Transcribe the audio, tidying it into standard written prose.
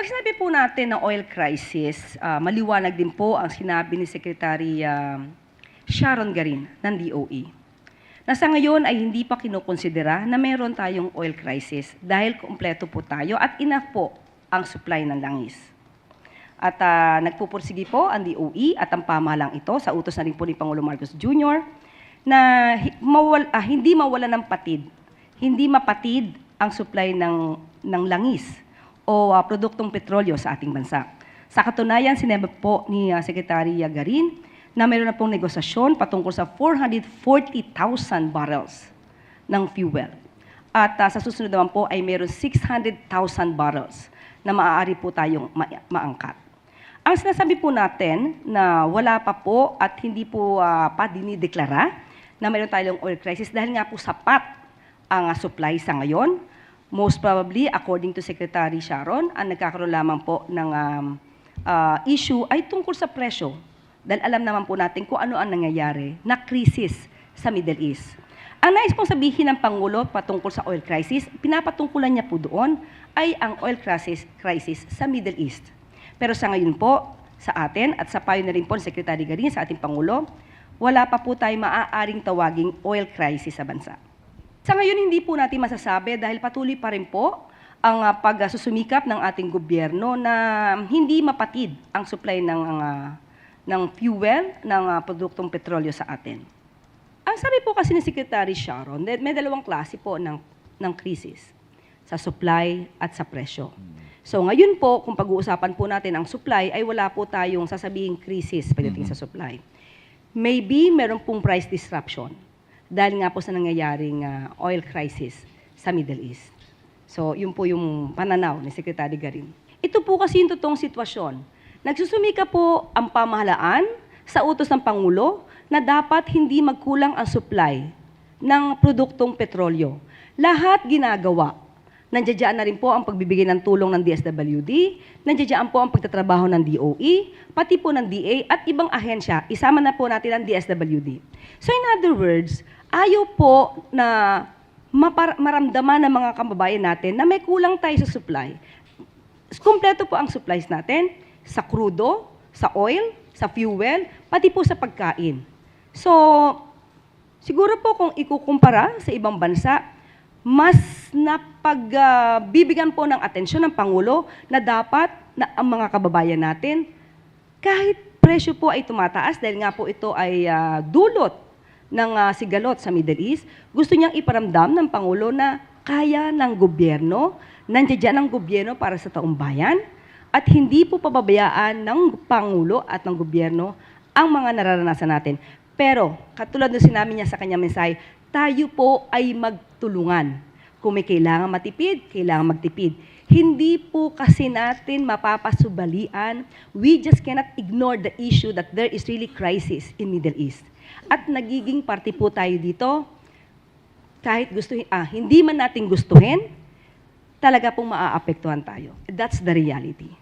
sinabi po natin na oil crisis, maliwanag din po ang sinabi ni Secretary Sharon Garin ng DOE. Na sa ngayon ay hindi pa kinukonsidera na meron tayong oil crisis dahil kumpleto po tayo at enough po ang supply ng langis. At nagpupursige po ang DOE at ang pamahalang ito sa utos na rin po ni Pangulo Marcos Jr. na hindi mawala ng patid, hindi mapatid ang supply ng langis o produktong petrolyo sa ating bansa. Sa katunayan, sinabi po ni Secretary Garin na mayroon na pong negosasyon patungkol sa 440,000 barrels ng fuel. At sa susunod naman po ay mayroon 600,000 barrels na maaari po tayong maangkat. Ang sinasabi po natin na wala pa po at hindi po pa dinideklara na mayroon tayong oil crisis dahil nga po sapat ang supply sa ngayon. Most probably, according to Secretary Sharon, ang nagkakaroon lamang po ng issue ay tungkol sa presyo. Dahil alam naman po natin kung ano ang nangyayari na krisis sa Middle East. Ang nais pong sabihin ng Pangulo patungkol sa oil crisis, pinapatungkulan niya po doon ay ang oil crisis sa Middle East. Pero sa ngayon po, sa atin at sa payo na rin po ng Secretary Garin sa ating Pangulo, wala pa po tayo maaaring tawaging oil crisis sa bansa. Sa ngayon, hindi po natin masasabi dahil patuloy pa rin po ang pagsusumikap ng ating gobyerno na hindi mapatid ang supply ng fuel, ng produktong petrolyo sa atin. Ang sabi po kasi ni Secretary Sharon, may dalawang klase po ng krisis, sa supply at sa presyo. So ngayon po, kung pag-uusapan po natin ang supply, ay wala po tayong sasabihing krisis pagdating sa supply. Maybe meron pong price disruption dahil nga po sa nangyayaring oil crisis sa Middle East. So, yun po yung pananaw ni Secretary Garin. Ito po kasi yung totoong sitwasyon. Nagsusumika po ang pamahalaan sa utos ng Pangulo na dapat hindi magkulang ang supply ng produktong petrolyo. Lahat ginagawa. Nandiyan na rin po ang pagbibigay ng tulong ng DSWD, nandiyan po ang pagtatrabaho ng DOE, pati po ng DA at ibang ahensya, isama na po natin ang DSWD. So in other words, ayaw po na maramdaman ng mga kababayan natin na may kulang tayo sa supply. Kumpleto po ang supplies natin sa crudo, sa oil, sa fuel, pati po sa pagkain. So, siguro po kung ikukumpara sa ibang bansa, mas napagbibigyan po ng atensyon ng Pangulo na dapat na ang mga kababayan natin, kahit presyo po ay tumataas dahil nga po ito ay dulot ng sigalot sa Middle East, gusto niyang iparamdam ng Pangulo na kaya ng gobyerno, nandiyan ang gobyerno para sa taong bayan, at hindi po pababayaan ng Pangulo at ng gobyerno ang mga nararanasan natin. Pero, katulad ng sinabi niya sa kanyang mensahe, tayo po ay magtulungan. Kung may kailangan matipid, kailangan magtipid. Hindi po kasi natin mapapasubalian. We just cannot ignore the issue that there is really crisis in Middle East. At nagiging parte po tayo dito, kahit hindi man natin gustuhin, talaga pong maaapektuhan tayo. That's the reality.